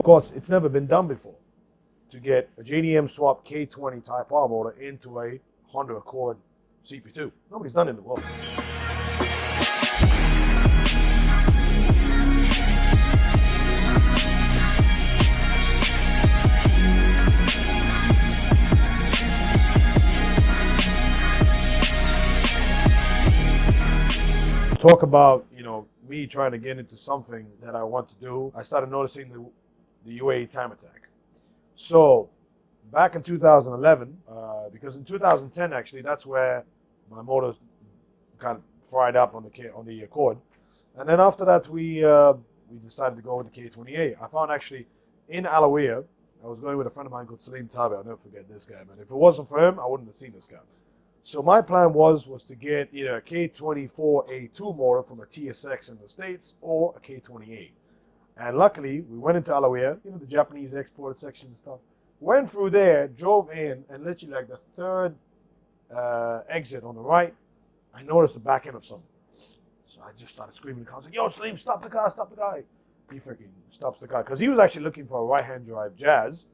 Of course, it's never been done before to get a JDM swap K20 Type R motor into a Honda Accord CP2. Nobody's done it in the world. Talk about, me trying to get into something that I want to do. I started noticing the UAE time attack. So back in 2011, because in 2010 actually, that's where my motors kind of fried up on the Accord, and then after that we decided to go with the K28. I found actually in Alawiyah, I was going with a friend of mine called Salim Tabi. I'll never forget this guy, man. If it wasn't for him, I wouldn't have seen this guy. So my plan was to get either a K24A2 motor from a TSX in the States or a K28. And luckily, we went into Alawiyah, the Japanese export section and stuff. Went through there, drove in, and literally like the third exit on the right, I noticed the back end of something. So I just started screaming in the car. I was like, yo, Salim, stop the car, stop the guy. He freaking stops the car. Because he was actually looking for a right-hand drive Jazz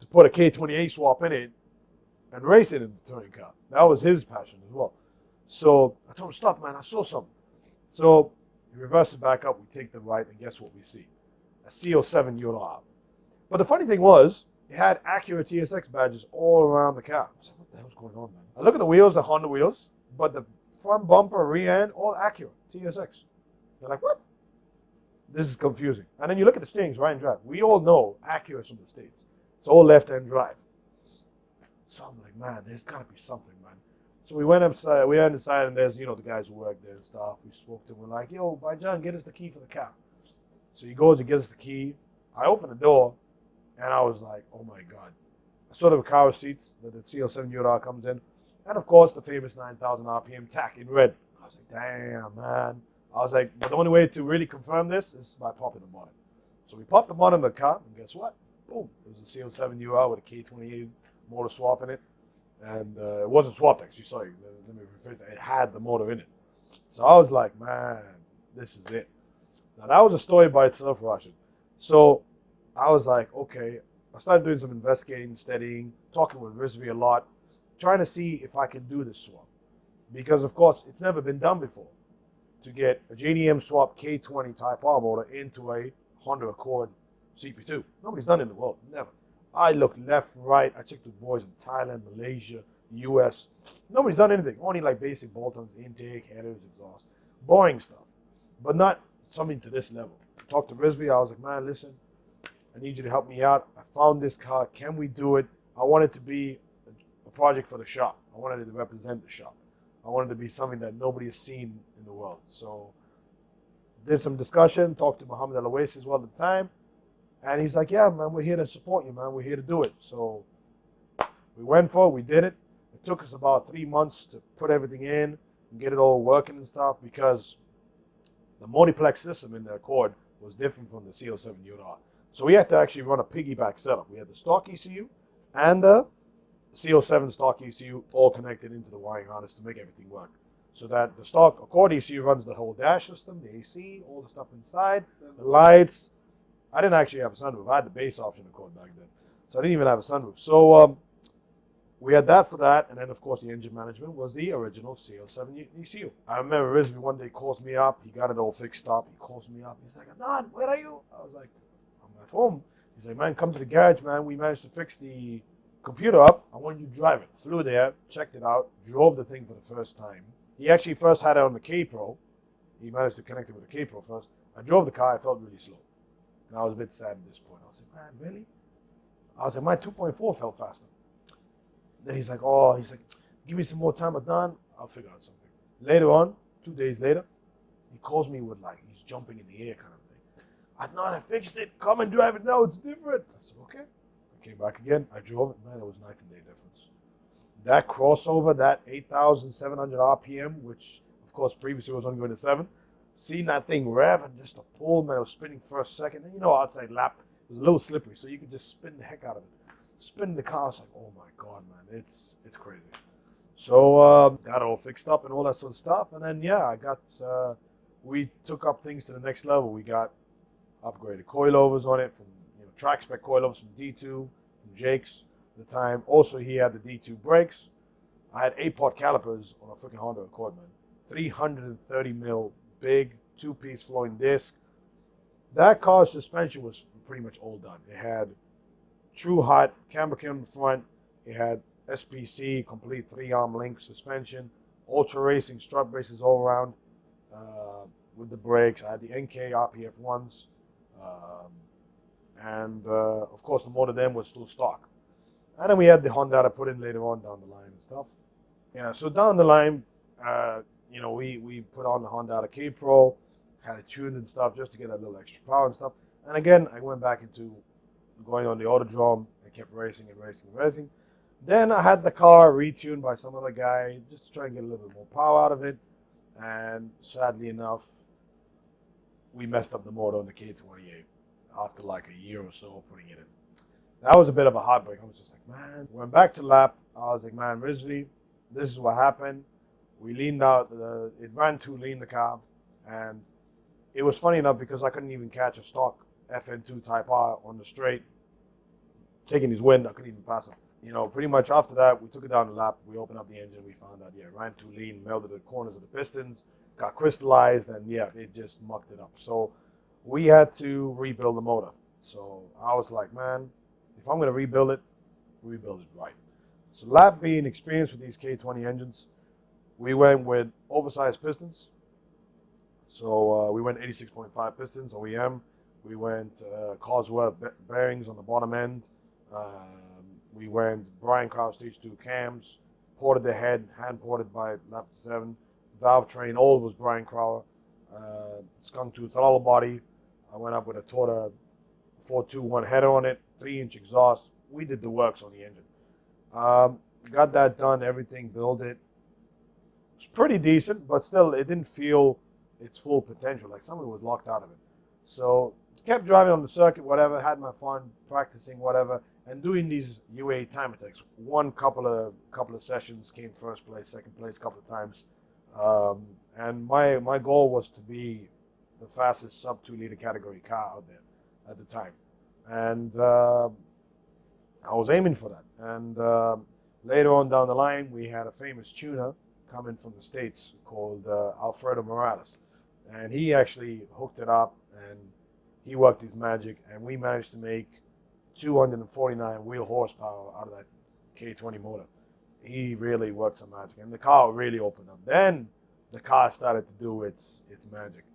to put a K28 swap in it and race it in the touring car. That was his passion as well. So I told him, stop, man, I saw something. So he reverses back up, we take the right, and guess what we see? A CO7 UR. But the funny thing was, it had Acura TSX badges all around the car. I said, what the hell's going on, man? I look at the wheels, the Honda wheels, but the front bumper, rear end, all Acura TSX. You're like, what? This is confusing. And then you look at the steerings, right-hand drive. We all know Acura's from the States. It's all left-hand drive. So I'm like, man, there's got to be something, man. So we went upside, we went inside, and there's, the guys who work there and stuff. We spoke to him. We're like, yo, Baijan, get us the key for the car. So he goes, he gives us the key. I open the door, and I was like, oh my God. I saw the car seats that the CO7 UR comes in. And of course, the famous 9,000 RPM tack in red. I was like, damn, man. I was like, but the only way to really confirm this is by popping the bonnet. So we popped the bonnet of the car, and guess what? Boom. It was a CO7 UR with a K28 motor swap in it. And it wasn't swapped, actually. Sorry, let me rephrase that. It had the motor in it. So I was like, man, this is it. Now, that was a story by itself, Rashid. So I was like, okay. I started doing some investigating, studying, talking with Rizvi a lot, trying to see if I can do this swap. Because, of course, it's never been done before to get a JDM swap K20 Type R motor into a Honda Accord CP2. Nobody's done it in the world. Never. I looked left, right. I checked with boys in Thailand, Malaysia, US. Nobody's done anything. Only like basic bolt-ons, intake, headers, exhaust. Boring stuff. But not something to this level. Talked to Rizvi. I was like, man, listen, I need you to help me out. I found this car. Can we do it? I want it to be a project for the shop. I wanted it to represent the shop. I wanted it to be something that nobody has seen in the world. So did some discussion. Talked to Muhammad Al-Awais as well at the time. And he's like, yeah, man, we're here to support you, man. We're here to do it. So we went for it. We did it. It took us about 3 months to put everything in and get it all working and stuff because the multiplex system in the Accord was different from the CO7 UR. So we had to actually run a piggyback setup. We had the stock ECU and the CO7 stock ECU all connected into the wiring harness to make everything work. So that the stock Accord ECU runs the whole dash system, the AC, all the stuff inside, the lights. I didn't actually have a sunroof. I had the base option Accord back then. So I didn't even have a sunroof. So we had that for that. And then, of course, the engine management was the original CO7 ECU. I remember Rizvi one day calls me up. He got it all fixed up. He calls me up. He's like, Adnan, where are you? I was like, I'm at home. He's like, man, come to the garage, man. We managed to fix the computer up. I want you to drive it. Flew there, checked it out, drove the thing for the first time. He actually first had it on the K-Pro. He managed to connect it with the K-Pro first. I drove the car. I felt really slow. And I was a bit sad at this point. I was like, man, really? I was like, my 2.4 felt faster. Then he's like, give me some more time, Adnan. I'll figure out something. Later on, 2 days later, he calls me with he's jumping in the air kind of thing. Adnan, I fixed it. Come and drive it now. It's different. I said, okay. I came back again. I drove it. Man, it was night and day difference. That crossover, that 8,700 RPM, which, of course, previously was only going to 7, seeing that thing rev and just a pull, man, it was spinning first, second. And outside lap, it was a little slippery, so you could just spin the heck out of it. Spin the car, I was like, oh my God, man, it's crazy. So got it all fixed up and all that sort of stuff. And then, yeah, we took up things to the next level. We got upgraded coilovers on it from track spec coilovers from D2, from Jake's at the time. Also, he had the D2 brakes. I had 8-pot calipers on a freaking Honda Accord, man. 330 mil big 2-piece flowing disc. That car's suspension was pretty much all done. It had true hot camber in the front. It had SPC, complete 3-arm link suspension, ultra racing strut braces all around with the brakes. I had the NK RPF ones, and of course the motor then was still stock. And then we had the Honda I put in later on down the line and stuff. Yeah, so down the line, we put on the Honda K Pro, had it tuned and stuff just to get that little extra power and stuff. And again, I went back into going on the Autodrome and kept racing and racing and racing. Then I had the car retuned by some other guy just to try and get a little bit more power out of it. And sadly enough, we messed up the motor on the K28 after like a year or so putting it in. That was a bit of a heartbreak. I was just like, man. Went back to lap. I was like, man, Rizvi, this is what happened. We leaned out. It ran too lean, the car. And it was funny enough because I couldn't even catch a stock FN2 Type R on the straight. Taking his wind, I couldn't even pass him. Pretty much after that, we took it down the lap. We opened up the engine. We found out, it ran too lean, melted the corners of the pistons, got crystallized, and it just mucked it up. So we had to rebuild the motor. So I was like, man, if I'm going to rebuild it right. So lap being experienced with these K20 engines, we went with oversized pistons. So we went 86.5 pistons, OEM. We went Cosworth bearings on the bottom end. We went Brian Crow Stage 2 cams, ported the head, hand ported by Lap 7. Valve train, all was Brian Crower. Skunk tooth throttle body. I went up with a Toyota 421 header on it, 3-inch exhaust. We did the works on the engine. Got that done, everything, built it. It's pretty decent, but still, it didn't feel its full potential. Like something was locked out of it. So kept driving on the circuit, whatever, had my fun, practicing, whatever, and doing these UA time attacks. Won couple of sessions, came first place, second place, a couple of times. And my goal was to be the fastest sub 2-liter category car out there at the time. And I was aiming for that. And later on down the line, we had a famous tuner coming from the States called Alfredo Morales. And he actually hooked it up and he worked his magic, and we managed to make 249 wheel horsepower out of that K20 motor. He really worked some magic, and the car really opened up. Then the car started to do its magic.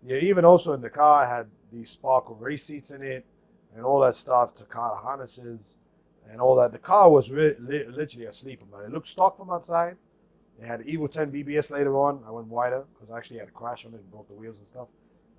Even also in the car, I had these Sparkle race seats in it and all that stuff, Takata harnesses and all that. The car was literally a sleeper, man. It looked stock from outside. It had Evo 10 BBS later on. I went wider because I actually had a crash on it and broke the wheels and stuff.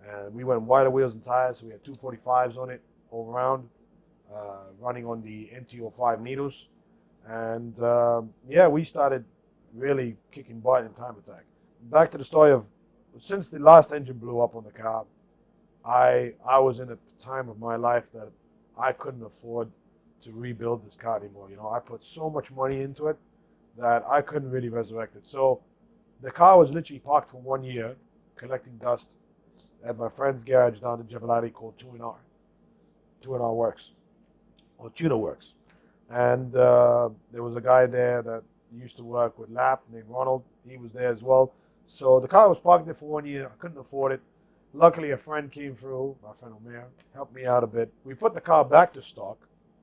And we went wider wheels and tires, so we had 245s on it all around, running on the NT05 needles. And we started really kicking butt in time attack. Back to the story of, since the last engine blew up on the car, I was in a time of my life that I couldn't afford to rebuild this car anymore. I put so much money into it that I couldn't really resurrect it. So the car was literally parked for 1 year, collecting dust at my friend's garage down in Jebelati called 2NR. 2NR Works, or Tuner Works. And there was a guy there that used to work with Lap named Ronald. He was there as well. So the car was parked there for 1 year. I couldn't afford it. Luckily, a friend came through, my friend Omer, helped me out a bit. We put the car back to stock,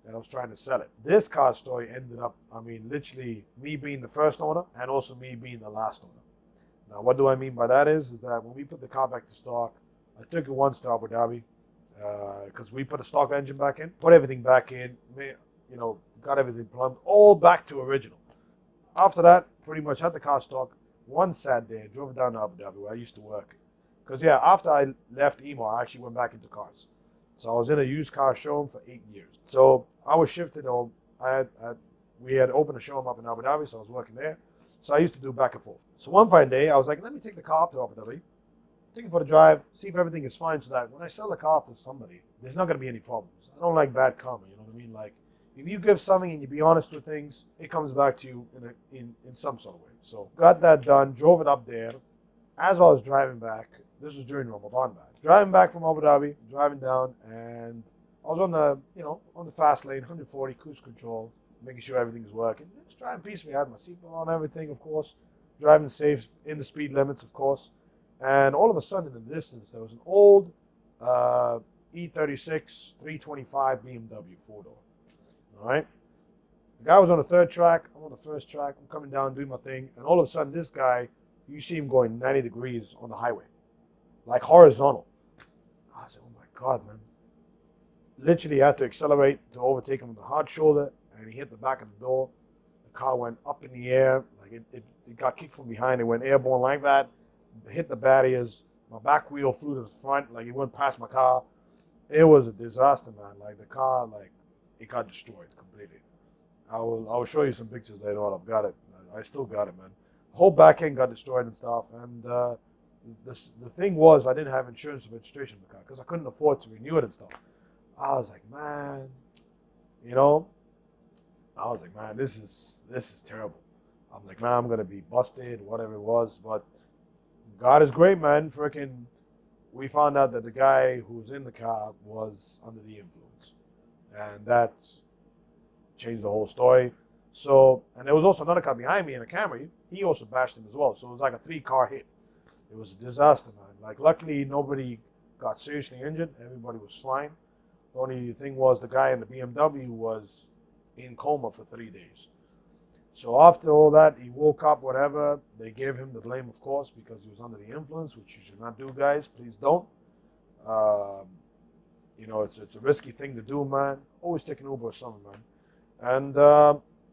and I was trying to sell it. This car story ended up, literally me being the first owner and also me being the last owner. Now, what do I mean by that is that when we put the car back to stock, I took it once to Abu Dhabi because we put a stock engine back in, put everything back in, got everything plumbed, all back to original. After that, pretty much had the car stock. One Saturday, drove it down to Abu Dhabi where I used to work. Because after I left EMO, I actually went back into cars. So I was in a used car showroom for 8 years. So I was shifted home. We had opened a showroom up in Abu Dhabi, so I was working there. So I used to do back and forth. So one fine day, I was like, let me take the car up to Abu Dhabi, take it for a drive, see if everything is fine so that when I sell the car off to somebody, there's not going to be any problems. I don't like bad karma, you know what I mean? Like, if you give something and you be honest with things, it comes back to you in some sort of way. So got that done, drove it up there. As I was driving back, this was during Ramadan back, driving back from Abu Dhabi, driving down, and was on the, on the fast lane, 140 cruise control, making sure everything is working. Just driving peacefully. I had my seatbelt on, everything, of course. Driving safe, in the speed limits, of course. And all of a sudden, in the distance, there was an old E36 325 BMW four-door. All right? The guy was on the third track. I'm on the first track. I'm coming down, doing my thing. And all of a sudden, this guy, you see him going 90 degrees on the highway, like horizontal. I said, oh my God, man. Literally had to accelerate to overtake him on the hard shoulder, and he hit the back of the door. The car went up in the air, like it got kicked from behind. It went airborne like that, hit the barriers. My back wheel flew to the front, like it went past my car. It was a disaster, man. Like the car, like it got destroyed completely. I will show you some pictures later on. I've got it. I still got it, man. The whole back end got destroyed and stuff. And the thing was, I didn't have insurance or registration for the car because I couldn't afford to renew it and stuff. I was like, man, this is terrible. I'm like, man, I'm gonna be busted, whatever it was. But God is great, man. Freaking, we found out that the guy who was in the car was under the influence, and that changed the whole story. So, and there was also another car behind me in a Camry. He also bashed him as well. So it was like a 3-car hit. It was a disaster, man. Like, luckily, nobody got seriously injured. Everybody was fine. The only thing was the guy in the BMW was in coma for 3 days. So after all that, he woke up, whatever. They gave him the blame, of course, because he was under the influence, which you should not do, guys. Please don't. It's a risky thing to do, man. Always take an Uber or something, man. And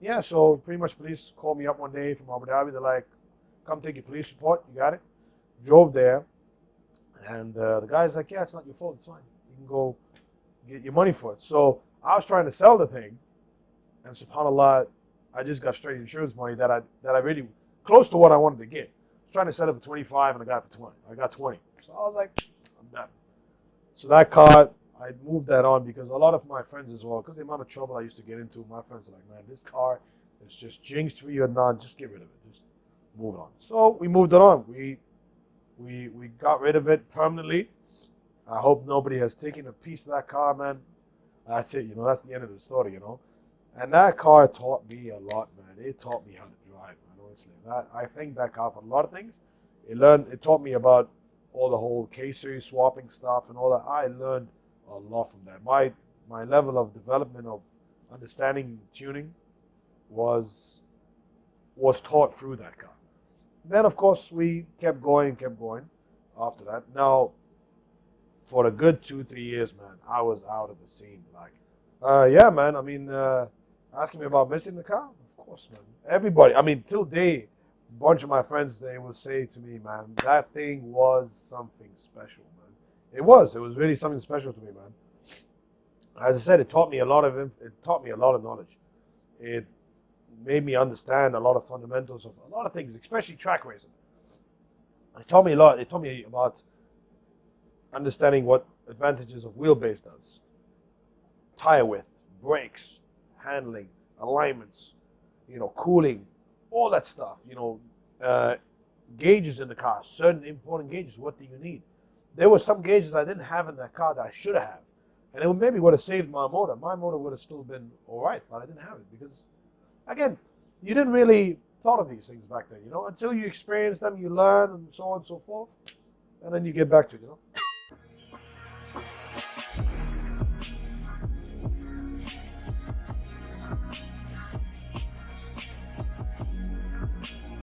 yeah, so pretty much police called me up one day from Abu Dhabi. They're like, come take your police report. You got it? Drove there. And the guy's like, yeah, it's not your fault. It's fine. You can go get your money for it. So I was trying to sell the thing. And subhanAllah, I just got straight insurance money that I really, close to what I wanted to get. I was trying to sell it for 25 and I got it for 20. I got 20. So I was like, I'm done. So that car, I moved that on because a lot of my friends as well, because the amount of trouble I used to get into, my friends are like, man, this car is just jinxed for you, Adnan. Just get rid of it. Just move it on. So we moved it on. We got rid of it permanently. I hope nobody has taken a piece of that car, man. That's it. That's the end of the story, And that car taught me a lot, man. It taught me how to drive, man, honestly. I thank that car for a lot of things. It taught me about all the whole K-series swapping stuff and all that. I learned a lot from that. My level of development of understanding tuning was taught through that car. Then, of course, we kept going after that. Now, for a good 2-3 years, man, I was out of the scene. Like, yeah, man, I mean, asking me about missing the car? Of course, man. Everybody, I mean, till day, a bunch of my friends, they would say to me, man, that thing was something special, man. It was really something special to me, man. As I said, it taught me a lot of knowledge. It made me understand a lot of fundamentals of a lot of things, especially track racing. It taught me a lot. It taught me about understanding what advantages of wheelbase does. Tire width, brakes, handling, alignments, cooling, all that stuff, gauges in the car, certain important gauges. What do you need? There were some gauges I didn't have in that car that I should have. And it maybe would have saved my motor. My motor would have still been all right, but I didn't have it because, again, you didn't really thought of these things back then, until you experience them, you learn and so on and so forth, and then you get back to it,